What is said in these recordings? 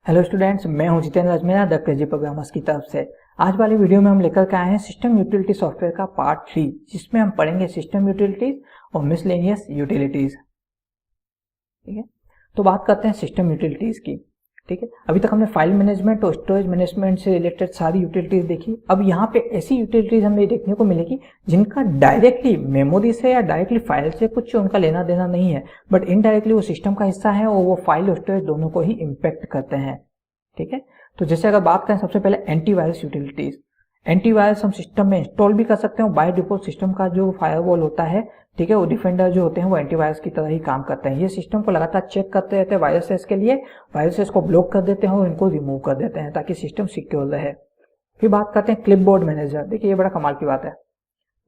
Hello students, मैं हूं Jitendra Ajmera the crazy programmers की तरफ से। आज वाली वीडियो में हम लेकर के आए हैं सिस्टम यूटिलिटी सॉफ्टवेयर का पार्ट 3, जिसमें हम पढ़ेंगे सिस्टम यूटिलिटीज और मिसलेनियस यूटिलिटीज। ठीक है, तो बात करते हैं सिस्टम यूटिलिटीज की। ठीक है, अभी तक हमने फाइल मैनेजमेंट और स्टोरेज मैनेजमेंट से रिलेटेड सारी यूटिलिटीज देखी। अब यहाँ पे ऐसी यूटिलिटीज हमें देखने को मिलेगी जिनका डायरेक्टली मेमोरी से या डायरेक्टली फाइल से कुछ उनका लेना देना नहीं है, बट इनडायरेक्टली वो सिस्टम का हिस्सा है और वो फाइल और स्टोरेज दोनों को ही इम्पैक्ट करते हैं। ठीक है, तो जैसे अगर बात करें सबसे पहले एंटीवायरस यूटिलिटीज। एंटीवायरस हम सिस्टम में इंस्टॉल भी कर सकते हैं। बाय डिफॉल्ट सिस्टम का जो फायरवॉल होता है, ठीक है, वो डिफेंडर जो होते हैं वो एंटीवायरस की तरह ही काम करते हैं। ये सिस्टम को लगातार चेक करते रहते हैं वायरसेस के लिए, वायरसेस को ब्लॉक कर देते हैं और इनको रिमूव कर देते हैं ताकि सिस्टम सिक्योर रहे। फिर बात करते हैं क्लिपबोर्ड मैनेजर। देखिए, ये बड़ा कमाल की बात है।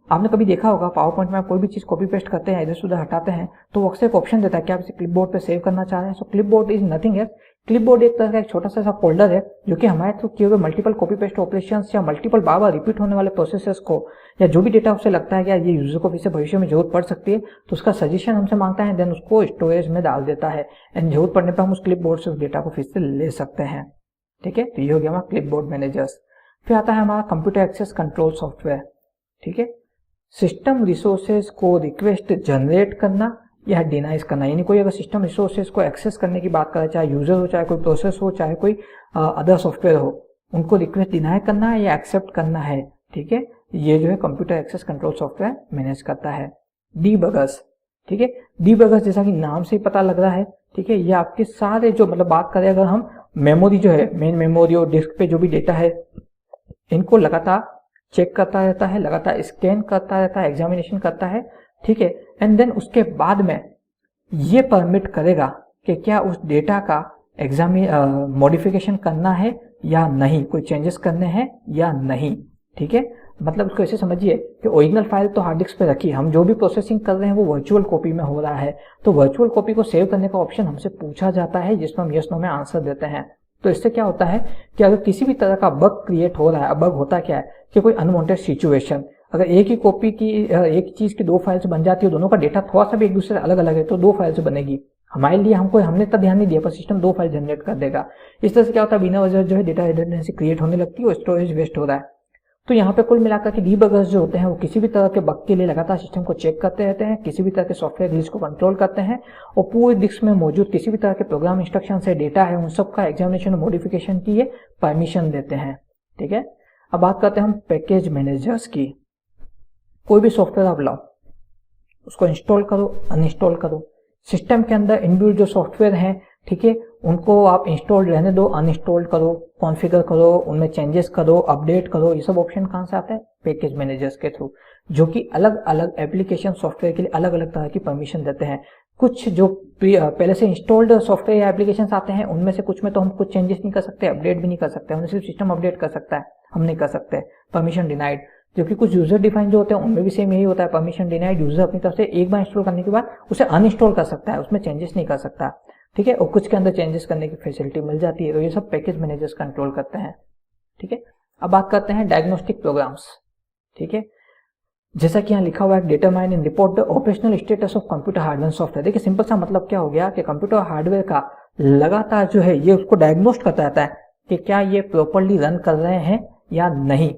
आपने कभी देखा होगा पावर पॉइंट में आप कोई भी चीज कॉपी पेस्ट करते हैं, इधर से उधर हटाते हैं, तो वो अक्सर एक ऑप्शन देता है कि आप इसे क्लिपबोर्ड पे सेव करना चाह रहे हैं। So clipboard is nothing else. Clipboard एक तरह का एक छोटा सा फोल्डर है जो कि हमारे थ्रू किए हुए मल्टीपल कॉपी पेस्ट ऑपरेशंस या मल्टीपल बार बार रिपीट होने वाले प्रोसेसेस को या जो भी डेटा उससे लगता है कि ये यूजर को फिर से भविष्य में जरूरत पड़ सकती है तो उसका सजेशन हमसे मांगता है, देन उसको स्टोरेज में डाल देता है एंड जरूरत पड़ने पर हम उस क्लिपबोर्ड से उस डेटा को फिर से ले सकते हैं। ठीक है, तो ये हो गया हमारा क्लिपबोर्ड मैनेजर्स। फिर आता है हमारा कंप्यूटर एक्सेस कंट्रोल सॉफ्टवेयर। ठीक है, सिस्टम रिसोर्सेज को रिक्वेस्ट जनरेट करना या डिनाइज करना, यानी कोई अगर सिस्टम रिसोर्सेज को एक्सेस करने की बात करे, चाहे यूजर हो, चाहे कोई प्रोसेस हो, चाहे कोई अदर सॉफ्टवेयर हो, उनको रिक्वेस्ट डिनाई करना है या एक्सेप्ट करना है। ठीक है, ये जो है computer access control software manage करता है। डीबगर्स। ठीक है, डीबगर्स जैसा कि नाम से ही पता लग रहा है, ठीक है, ये आपके सारे जो मतलब बात करें अगर हम मेमोरी जो है, मेन मेमोरी और डिस्क पे जो भी डेटा है, इनको लगातार चेक करता रहता है, लगातार स्कैन करता रहता है, एग्जामिनेशन करता है। ठीक है, एंड देन उसके बाद में ये परमिट करेगा कि क्या उस डेटा का मॉडिफिकेशन करना है या नहीं, कोई चेंजेस करने हैं या नहीं। ठीक है, मतलब उसको ऐसे समझिए कि ओरिजिनल फाइल तो हार्ड डिस्क पे रखी, हम जो भी प्रोसेसिंग कर रहे हैं वो वर्चुअल कॉपी में हो रहा है, तो वर्चुअल कॉपी को सेव करने का ऑप्शन हमसे पूछा जाता है जिसमें हम यस नो में आंसर देते हैं। तो इससे क्या होता है कि अगर किसी भी तरह का बग क्रिएट हो रहा है, बग होता क्या है कि कोई अनवांटेड सिचुएशन, अगर एक ही कॉपी की एक चीज की दो फाइल्स बन जाती है, दोनों का डेटा थोड़ा सा भी एक दूसरे से अलग अलग है तो दो फाइल्स बनेगी। हमारे लिए हमने इतना ध्यान नहीं दिया पर सिस्टम दो फाइल जनरेट कर देगा। इस तरह से क्या होता है, बिना वजह जो है डेटा रिडंडेंसी क्रिएट होने लगती है और स्टोरेज वेस्ट हो रहा है। तो यहाँ पे कुल मिलाकर के डीबगर्स जो होते हैं वो किसी भी तरह के बग के लिए लगातार सिस्टम को चेक करते रहते हैं, किसी भी तरह के सॉफ्टवेयर ग्लिच को कंट्रोल करते हैं और पूरे डिस्क में मौजूद किसी भी तरह के प्रोग्राम इंस्ट्रक्शन से डेटा है उन सब का एग्जामिनेशन और मॉडिफिकेशन की ये परमिशन देते हैं। ठीक है, अब बात करते हैं हम पैकेज मैनेजर्स की। कोई भी सॉफ्टवेयर आप लाओ, उसको इंस्टॉल करो, अनइंस्टॉल करो, सिस्टम के अंदर इनबिल्ट जो सॉफ्टवेयर हैं, ठीक है, उनको आप इंस्टॉल रहने दो, अनइंस्टॉल करो, कॉन्फ़िगर करो, उनमें चेंजेस करो, अपडेट करो, ये सब ऑप्शन कहां से आता है? पैकेज मैनेजर्स के थ्रू, जो कि अलग अलग एप्लीकेशन सॉफ्टवेयर के लिए अलग अलग तरह की परमिशन देते हैं। कुछ जो पहले से इंस्टॉल्ड सॉफ्टवेयर या एप्लीकेशन आते हैं उनमें से कुछ में तो हम कुछ चेंजेस नहीं कर सकते, अपडेट भी नहीं कर सकते, उनमें सिर्फ सिस्टम अपडेट कर सकता है, हम नहीं कर सकते, परमिशन डिनाइड। जबकि कुछ यूजर डिफाइन जो होते हैं उनमें भी सेम यही होता है, परमिशन डिनाइड। यूजर अपनी तरफ से एक बार इंस्टॉल करने के बाद उसे अनइंस्टॉल कर सकता है, उसमें चेंजेस नहीं कर सकता। ठीक है, और कुछ के अंदर चेंजेस करने की फैसिलिटी मिल जाती है। तो ये सब पैकेज मैनेजर्स कंट्रोल करते हैं। ठीक है, अब बात करते हैं डायग्नोस्टिक प्रोग्राम्स। ठीक है, जैसा कि यहाँ लिखा हुआ है, determine in report the operational status of computer hardware software. देखिए, सिंपल सा मतलब क्या हो गया कि कंप्यूटर हार्डवेयर का लगातार जो है ये उसको डायग्नोस्ट करता रहता है कि क्या ये प्रॉपरली रन कर रहे हैं या नहीं।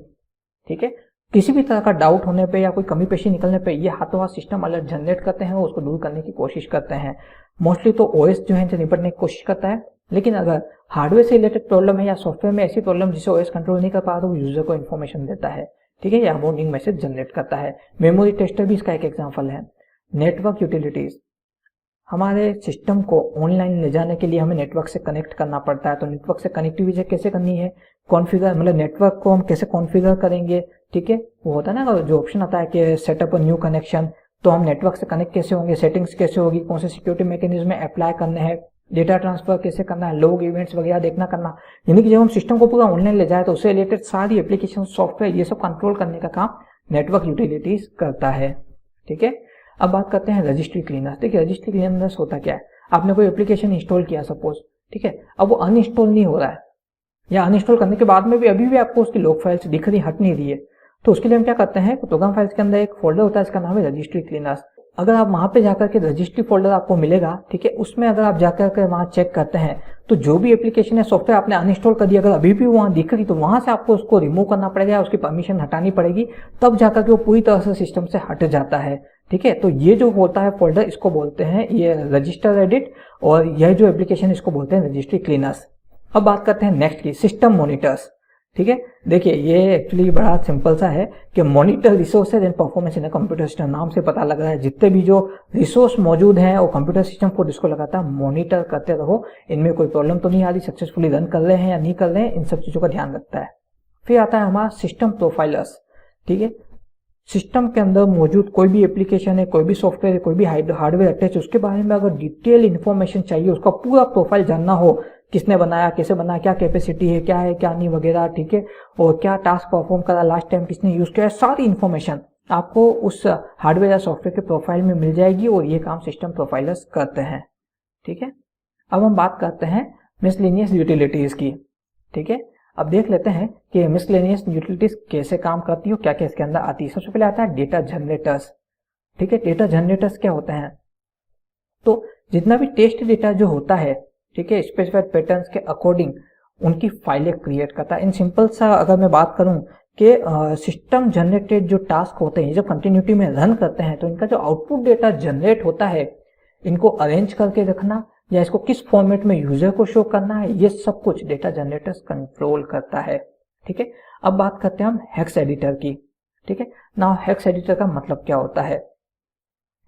ठीक है, किसी भी तरह का डाउट होने पे या कोई कमी पेशी निकलने पे ये हाथों हाथ सिस्टम अलर्ट जनरेट करते हैं और उसको दूर करने की कोशिश करते हैं। मोस्टली तो ओएस जो है निपटने की कोशिश करता है, लेकिन अगर हार्डवेयर से रिलेटेड प्रॉब्लम है या सॉफ्टवेयर में ऐसी प्रॉब्लम जिसे ओएस कंट्रोल नहीं कर पा तो वो यूजर को इन्फॉर्मेशन देता है। ठीक है, या वार्निंग मैसेज जनरेट करता है। मेमोरी टेस्टर भी इसका एक एग्जाम्पल है। नेटवर्क यूटिलिटीज, हमारे सिस्टम को ऑनलाइन ले जाने के लिए हमें नेटवर्क से कनेक्ट करना पड़ता है, तो नेटवर्क से कनेक्टिविटी कैसे करनी है, कॉन्फ़िगर मतलब नेटवर्क को हम कैसे कॉन्फ़िगर करेंगे। ठीक है, वो होता है ना जो ऑप्शन आता है कि सेटअप अ न्यू कनेक्शन, तो हम नेटवर्क से कनेक्ट कैसे होंगे, सेटिंग्स कैसे होगी, कौन से सिक्योरिटी मैकेनिज्म अप्लाई करने हैं, डेटा ट्रांसफर कैसे करना है, लॉग इवेंट्स वगैरह देखना करना। यानी कि जब हम सिस्टम को पूरा ऑनलाइन ले जाए तो उससे रिलेटेड सारी एप्लीकेशन सॉफ्टवेयर ये सब कंट्रोल करने का काम नेटवर्क यूटिलिटीज करता है। ठीक है, अब बात करते हैं रजिस्ट्री क्लीनर्स। देखिए, रजिस्ट्री क्लीनर्स होता क्या है, आपने कोई एप्लीकेशन इंस्टॉल किया सपोज, ठीक है, अब वो अनइंस्टॉल नहीं हो रहा है या अनइंस्टॉल करने के बाद में भी अभी भी आपको उसकी लॉग फाइल्स दिख रही, हट नहीं रही है, तो उसके लिए हम क्या करते हैं, प्रोग्राम फाइल्स के अंदर एक फोल्डर होता है, इसका नाम है रजिस्ट्री क्लीनर्स। अगर आप वहां पे जाकर के रजिस्ट्री फोल्डर आपको मिलेगा, ठीक है, उसमें अगर आप जाकर के वहां चेक करते हैं तो जो भी एप्लीकेशन है, सॉफ्टवेयर आपने अनइंस्टॉल कर दिया, अगर अभी भी वहां दिख रही तो वहां से आपको उसको रिमूव करना पड़ेगा, उसकी परमिशन हटानी पड़ेगी, तब जाकर के वो पूरी तरह से सिस्टम से हट जाता है। ठीक है, तो ये जो होता है फोल्डर, इसको बोलते हैं ये रजिस्टर एडिट, और यह जो एप्लीकेशन इसको बोलते हैं रजिस्ट्री क्लीनर्स। अब बात करते हैं नेक्स्ट की, सिस्टम मॉनिटर्स। ठीक है, देखिए ये एक्चुअली बड़ा सिंपल सा है कि monitor resources and performance in computer system, नाम से पता लग रहा है जितने भी जो रिसोर्स मौजूद हैं वो कंप्यूटर सिस्टम को जिसको लगाता है मॉनिटर करते रहो, इनमें कोई प्रॉब्लम तो नहीं आ रही, सक्सेसफुली रन कर रहे हैं या नहीं कर रहे हैं, इन सब चीजों का ध्यान रखता है। फिर आता है हमारा सिस्टम प्रोफाइलर्स। ठीक है, सिस्टम के अंदर मौजूद कोई भी एप्लीकेशन है, कोई भी सॉफ्टवेयर है, कोई भी हार्डवेयर अटैच, उसके बारे में अगर डिटेल इन्फॉर्मेशन चाहिए, उसका पूरा प्रोफाइल जानना हो, किसने बनाया, कैसे बनाया, क्या कैपेसिटी है, क्या नहीं वगैरह, ठीक है, और क्या टास्क परफॉर्म करा, लास्ट टाइम किसने यूज किया, सारी इन्फॉर्मेशन आपको उस हार्डवेयर या सॉफ्टवेयर के प्रोफाइल में मिल जाएगी, और ये काम सिस्टम प्रोफाइलर्स करते हैं। ठीक है, अब हम बात करते हैं मिसलेनियस यूटिलिटीज की। ठीक है, अब देख लेते हैं कि मिसलेनियस यूटिलिटीज कैसे काम करती है, क्या क्या इसके अंदर आती है। सबसे पहले आता है डेटा जनरेटर्स। ठीक है, डेटा जनरेटर्स क्या होते हैं, तो जितना भी टेस्ट डेटा जो होता है, ठीक है, स्पेसिफाइड पैटर्न्स के अकॉर्डिंग उनकी फाइलें क्रिएट करता है। इन सिंपल सा अगर मैं बात करूं कि सिस्टम जनरेटेड जो टास्क होते हैं, जब कंटिन्यूटी में रन करते हैं, तो इनका जो आउटपुट डेटा जनरेट होता है, इनको अरेंज करके रखना या इसको किस फॉर्मेट में यूजर को शो करना है, ये सब कुछ डेटा जनरेटर्स कंट्रोल करता है। ठीक है, अब बात करते हैं हम हेक्स एडिटर की। ठीक है, नाउ हेक्स एडिटर का मतलब क्या होता है,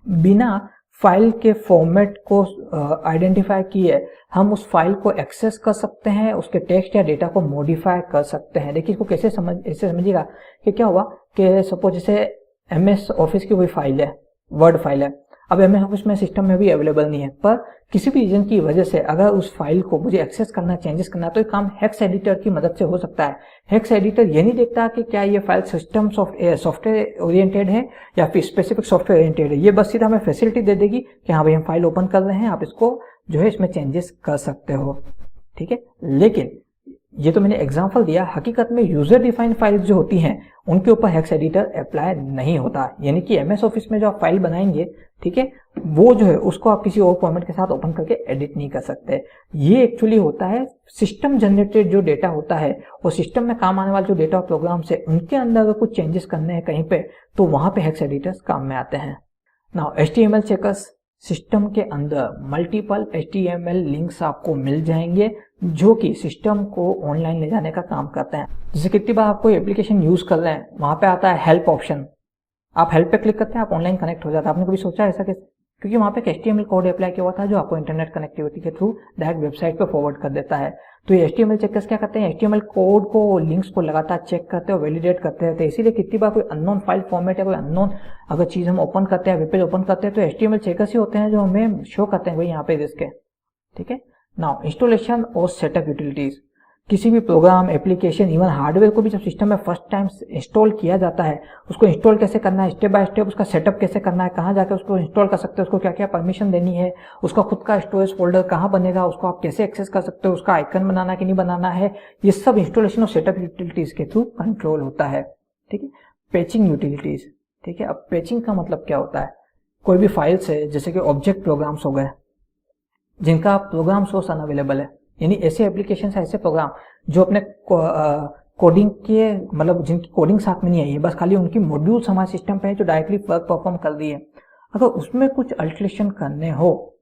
बिना फाइल के फॉर्मेट को आइडेंटिफाई किए हम उस फाइल को एक्सेस कर सकते हैं, उसके टेक्स्ट या डेटा को मॉडिफाई कर सकते हैं। देखिए इसको कैसे ऐसे समझिएगा कि क्या हुआ कि सपोज जैसे MS ऑफिस की कोई फाइल है, वर्ड फाइल है, अब MS ऑफिस में सिस्टम में भी अवेलेबल नहीं है, पर किसी भी रीजन की वजह से अगर उस फाइल को मुझे एक्सेस करना, चेंजेस करना, तो ये काम हेक्स एडिटर की मदद से हो सकता है। हेक्स एडिटर ये नहीं देखता कि क्या ये फाइल सिस्टम सॉफ्टवेयर ओरिएंटेड है या फिर स्पेसिफिक सॉफ्टवेयर ओरिएंटेड है, ये बस सीधा हमें फैसिलिटी दे देगी कि हाँ भाई हम फाइल ओपन कर रहे हैं, आप इसको जो है इसमें चेंजेस कर सकते हो। ठीक है, लेकिन ये तो मैंने एग्जांपल दिया, हकीकत में यूजर डिफाइंड फाइल्स जो होती हैं उनके ऊपर हेक्स एडिटर अप्लाई नहीं होता। यानी कि MS ऑफिस में जो आप फाइल बनाएंगे, ठीक है, वो जो है उसको आप किसी और फॉर्मेट के साथ ओपन करके एडिट नहीं कर सकते। ये एक्चुअली होता है सिस्टम जनरेटेड जो डेटा होता है, और सिस्टम में काम आने वाले जो डेटा प्रोग्राम से उनके अंदर अगर कुछ चेंजेस करने हैं कहीं पे, तो वहां पे हेक्स एडिटर्स काम में आते हैं। नाउ HTML चेकर्स, सिस्टम के अंदर मल्टीपल HTML लिंक्स आपको मिल जाएंगे जो कि सिस्टम को ऑनलाइन ले जाने का काम करते हैं। जैसे कितनी बार आप कोई एप्लीकेशन यूज कर रहे हैं, वहां पे आता है हेल्प ऑप्शन, आप हेल्प पे क्लिक करते हैं, आप ऑनलाइन कनेक्ट हो जाता है। आपने कभी सोचा ऐसा कैसे? क्योंकि वहां पे एक HTML कोड अप्लाई किया हुआ था जो आपको इंटरनेट कनेक्टिविटी के थ्रू डायरेक्ट वेबसाइट पे फॉरवर्ड कर देता है। तो ये HTML चेकर्स क्या करते हैं, HTML कोड को, लिंक्स को लगातार चेक करते हैं, वैलिडेट करते रहते हैं। इसीलिए कितनी बार कोई अननोन फाइल फॉर्मेट या कोई अननोन अगर चीज हम ओपन करते हैं, वेब पेज ओपन करते हैं, तो HTML चेकर्स ही होते हैं जो हमें शो करते हैं भाई यहाँ पे रिस्क है। ठीक है, नाउ इंस्टॉलेशन और सेटअप यूटिलिटीज, किसी भी प्रोग्राम, एप्लीकेशन, इवन हार्डवेयर को भी जब सिस्टम में फर्स्ट टाइम इंस्टॉल किया जाता है, उसको इंस्टॉल कैसे करना है, स्टेप बाय स्टेप उसका सेटअप कैसे करना है, कहाँ जाकर उसको इंस्टॉल कर सकते हैं, उसको क्या क्या परमिशन देनी है, उसका खुद का स्टोरेज फोल्डर कहाँ बनेगा, उसको आप कैसे एक्सेस कर सकते हो, उसका आइकन बनाना कि नहीं बनाना है, ये सब इंस्टॉलेशन और सेटअप यूटिलिटीज के थ्रू कंट्रोल होता है। ठीक है, पैचिंग यूटिलिटीज। ठीक है, अब पैचिंग का मतलब क्या होता है, कोई भी फाइल्स है जैसे कि ऑब्जेक्ट प्रोग्राम्स हो गए जिनका प्रोग्राम सोर्स अनअवेलेबल है, यानी ऐसे एप्लीकेशन है, ऐसे प्रोग्राम जो अपने कोडिंग के मतलब जिनकी कोडिंग साथ में नहीं आई है, बस खाली उनकी मॉड्यूल्स हमारे सिस्टम पे है जो डायरेक्टली वर्क परफॉर्म कर रही है, अगर उसमें कुछ अल्टरेशन करने हो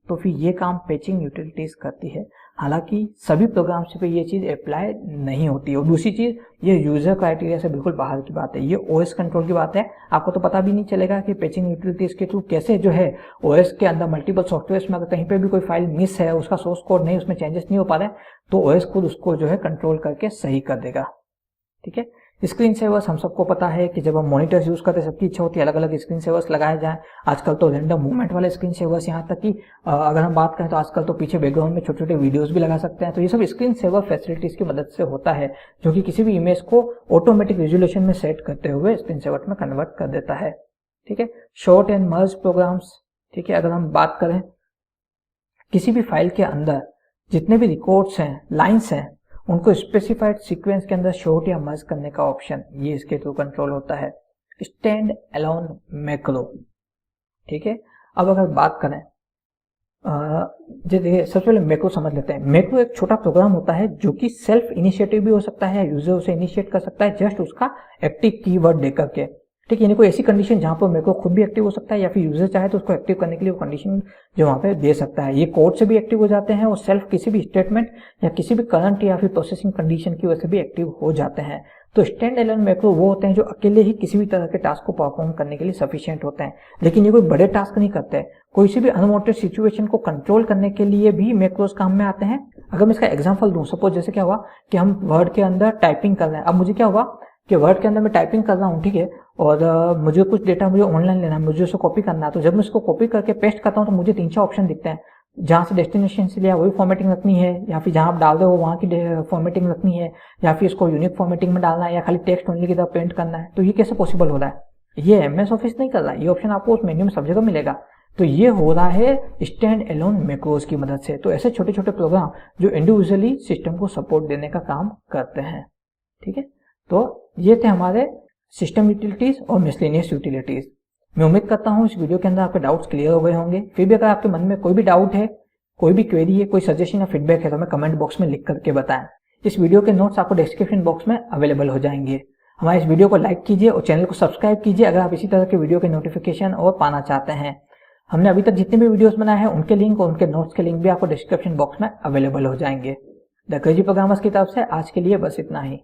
तो फिर ये काम पैचिंग यूटिलिटीज करती है। हालांकि सभी प्रोग्राम्स पे ये चीज अप्लाई नहीं होती है। और दूसरी चीज, ये यूजर क्राइटेरिया से बिल्कुल बाहर की बात है, ये OS कंट्रोल की बात है। आपको तो पता भी नहीं चलेगा कि पैचिंग यूटिलिटीज के थ्रू कैसे जो है OS के अंदर मल्टीपल सॉफ्टवेयर में अगर कहीं पे भी कोई फाइल मिस है, उसका सोर्स कोड नहीं, उसमें चेंजेस नहीं हो पा रहे, तो OS खुद उसको जो है कंट्रोल करके सही कर देगा। ठीक है, स्क्रीन सेवर्स हम सबको पता है कि जब हम मॉनिटर्स यूज करते हैं सबकी इच्छा होती है अलग अलग स्क्रीन सेवर्स लगाए जाएं। आजकल तो रैंडम मूवमेंट वाले स्क्रीन सेवर्स, यहाँ तक कि अगर हम बात करें तो आजकल तो पीछे बैकग्राउंड में छोटे छोटे वीडियोस भी लगा सकते हैं। तो ये सब स्क्रीन सेवर फैसिलिटीज की मदद से होता है, जो कि किसी भी इमेज को ऑटोमेटिक रेजोल्यूशन में सेट करते हुए स्क्रीन सेवर में कन्वर्ट कर देता है। ठीक है, शॉर्ट एंड मर्ज प्रोग्राम्स। ठीक है, अगर हम बात करें किसी भी फाइल के अंदर जितने भी रिकॉर्ड्स हैं, लाइन्स हैं, उनको स्पेसिफाइड सीक्वेंस के अंदर शॉर्ट या मर्ज करने का ऑप्शन ये इसके थ्रू कंट्रोल होता है। Stand alone macro. ठीक है। अब अगर बात करें देखिए सबसे पहले मैक्रो समझ लेते हैं। मैक्रो एक छोटा प्रोग्राम होता है जो कि सेल्फ इनिशिएटिव भी हो सकता है, यूजर उसे इनिशिएट कर सकता है जस्ट उसका एक्टिव कीवर्ड देकर के, ठीक है। यानी कोई ऐसी कंडीशन जहां पर मैक्रो खुद भी एक्टिव हो सकता है या फिर यूजर चाहे तो उसको एक्टिव करने के लिए वो कंडीशन जो वहां पे दे सकता है। ये कोड से भी एक्टिव हो जाते हैं और सेल्फ किसी भी स्टेटमेंट या किसी भी करंट या फिर प्रोसेसिंग कंडीशन की वजह से भी एक्टिव हो जाते हैं। तो स्टैंड एलोन मैक्रो वो होते हैं जो अकेले ही किसी भी तरह के टास्क को परफॉर्म करने के लिए सफिशिएंट होते हैं, लेकिन ये कोई बड़े टास्क नहीं करते। कोई सी भी अनवांटेड सिचुएशन को कंट्रोल करने के लिए भी मैक्रोस काम में आते हैं। अगर मैं इसका एग्जांपल दूं, सपोज जैसे क्या हुआ कि हम वर्ड के अंदर टाइपिंग कर रहे हैं। अब मुझे क्या हुआ कि वर्ड के अंदर मैं टाइपिंग कर रहा हूँ, ठीक है, और मुझे कुछ डेटा मुझे ऑनलाइन लेना है, मुझे उसको कॉपी करना है। तो जब मैं उसको कॉपी करके पेस्ट करता हूँ तो मुझे 3-4 ऑप्शन दिखते हैं। जहां से डेस्टिनेशन से लिया वही फॉर्मेटिंग रखनी है, या फिर जहां आप डाल रहे हो वहां की फॉर्मेटिंग रखनी है, या फिर इसको यूनिक फॉर्मेटिंग में डालना है, या खाली टेक्स्ट ओनली की तरह प्रिंट करना है। तो ये कैसे पॉसिबल हो रहा है? ये एमएस ऑफिस नहीं कर रहा है, ये ऑप्शन आपको उस मेन्यू में सब जगह मिलेगा। तो ये हो रहा है स्टैंड एलोन मैक्रोस की मदद से। तो ऐसे छोटे छोटे प्रोग्राम जो इंडिविजुअली सिस्टम को सपोर्ट देने का काम करते हैं, ठीक है। तो ये थे हमारे सिस्टम यूटिलिटीज और मिसलेनियस यूटिलिटीज। मैं उम्मीद करता हूँ इस वीडियो के अंदर आपके डाउट्स क्लियर हो गए होंगे। फिर भी अगर आपके मन में कोई भी डाउट है, कोई भी क्वेरी है, कोई सजेशन या फीडबैक है तो हमें कमेंट बॉक्स में लिख करके बताएं। इस वीडियो के नोट्स आपको डिस्क्रिप्शन बॉक्स में अवेलेबल हो जाएंगे। हमारे इस वीडियो को लाइक कीजिए और चैनल को सब्सक्राइब कीजिए अगर आप इसी तरह के वीडियो के नोटिफिकेशन और पाना चाहते हैं। हमने अभी तक जितने भी वीडियोस बनाए हैं उनके लिंक और उनके नोट्स के लिंक भी आपको डिस्क्रिप्शन बॉक्स में अवेलेबल हो जाएंगे। द क्रेजी प्रोग्रामर्स की तरफ से आज के लिए बस इतना ही।